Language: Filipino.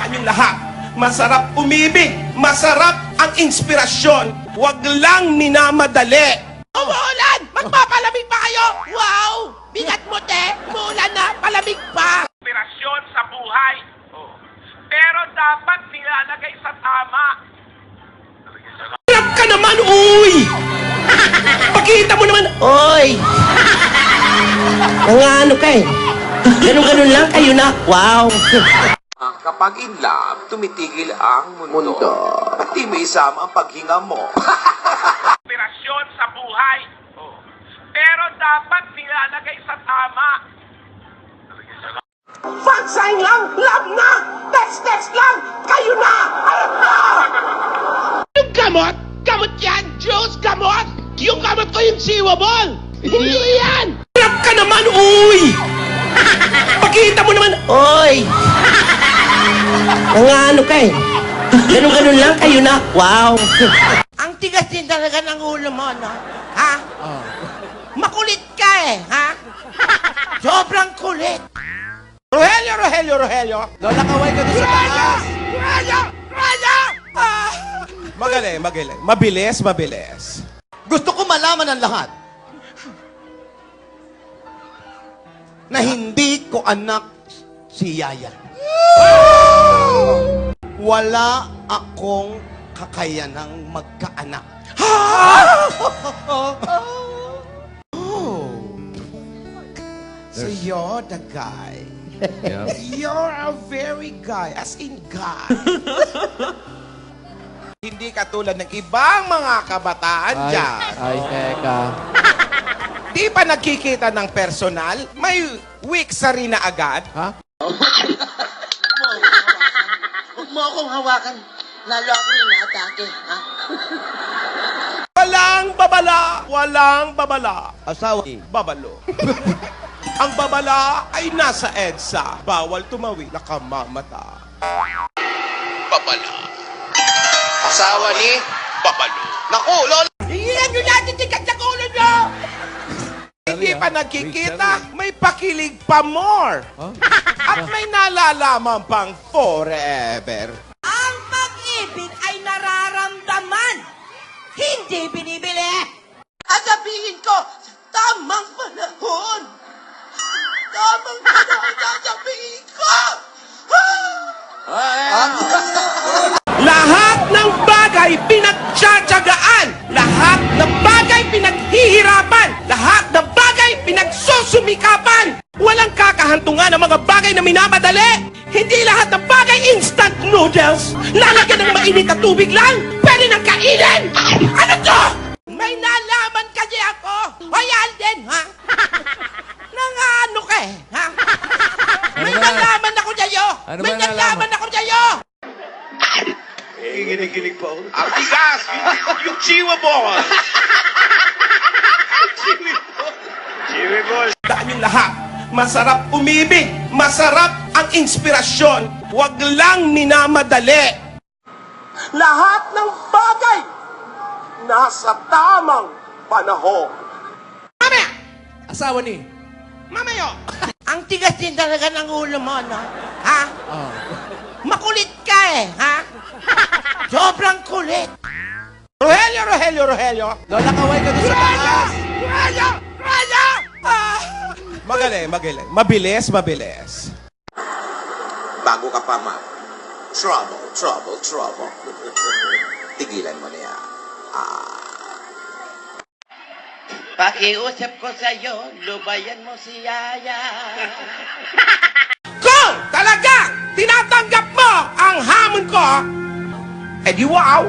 Tandaan yung lahat. Masarap umibig. Masarap ang inspirasyon. Huwag lang minamadali. Umuulan! Magpapalamig pa kayo! Wow! Bigat mo, te! Umuulan na! Palamig pa! Inspirasyon sa buhay. Pero dapat nilalagay sa tama. Hirap ka naman, uy! Pakita mo naman, oy! Ano ka eh? Ganun-ganun lang kayo na. Wow! Kapag in love, tumitigil ang mundo. At di may isama ang paghinga mo. Inspirasyon sa buhay. Pero dapat nilalagay sa tama. Fan sign lang! Love na! Text lang! Kayo na! Ayun na! Yung gamot? Gamot yan! Juice gamot! Yung gamot ko yung chewable! Hindi yan! Hirap ka naman, uy! Pakita mo naman, oy! Ano ka eh? Ganun-ganun lang kayo na. Wow! Ang tigas din talaga ng ulo mo, no? Ha? Makulit ka eh, ha? Sobrang kulit. Rogelio! Lola, kaway ka doon sa taas! Rogelio! Magaling. Mabilis. Gusto ko malaman ang lahat na hindi ko anak si Yaya. Wala akong kakayanang magkaanak. So you're the guy. You're a very guy, as in guy. Hindi katulad ng ibang mga kabataan dyan. Ay, teka. Di pa nagkikita ng personal? May weak sa rin na agad? Ha? Huwag mo akong hawakan. Lalo ako inaatake, ha? Walang babala. Asawa. Babalo. Ang babala ay nasa EDSA. Bawal tumawid, nakamamata. Babala. Asawa ni... Babalo. Naku, Lola! Hihilan nyo natin tikat sa ulo nyo! Hindi pa nagkikita, may pakilig pa more. At may nalalaman pang forever. Ang pag-ibig ay nararamdaman, hindi binibili. At sabihin ko, tamang panahon. Sasabihin ko. Lahat ng bagay pinagtsatsagaan. Lahat ng bagay pinaghihirapan. Lahat ng bagay pinagsusumikapan. Walang kakahantungan ng mga bagay na minamadali. Hindi lahat ng bagay instant noodles. Lalagyan ng mainit na tubig lang. Pwede nang kainin. Ano to? May nalaman kasi ako. Hoy, Alden, ha? Nangano ka eh, ha? May nalaman ako sa'yo. Ano May ba nalaman? nalaman ako sa'yo. Ginigilig pa ako. Ang tigas! Yung chewable! Chewable! Daan yung lahat. Masarap umibig. Masarap ang inspirasyon. Huwag lang minamadali. Lahat ng bagay nasa tamang panahon. Mamaya! Asawa ni? Mamayo! Ang tigas din talaga ng ulo mo, no? Ha? Makulit ka eh, ha? Sobrang kulit. Rogelio! Lola, kaway ka doon sa taas! Rogelio! Magaling. Mabilis. Bago ka pa, ma. Trouble. Tigilan mo na yan. Pakiusap ko sa'yo, lubayan mo si Yaya. Kung talaga tinatanggap mo ang hamon ko, edi wow!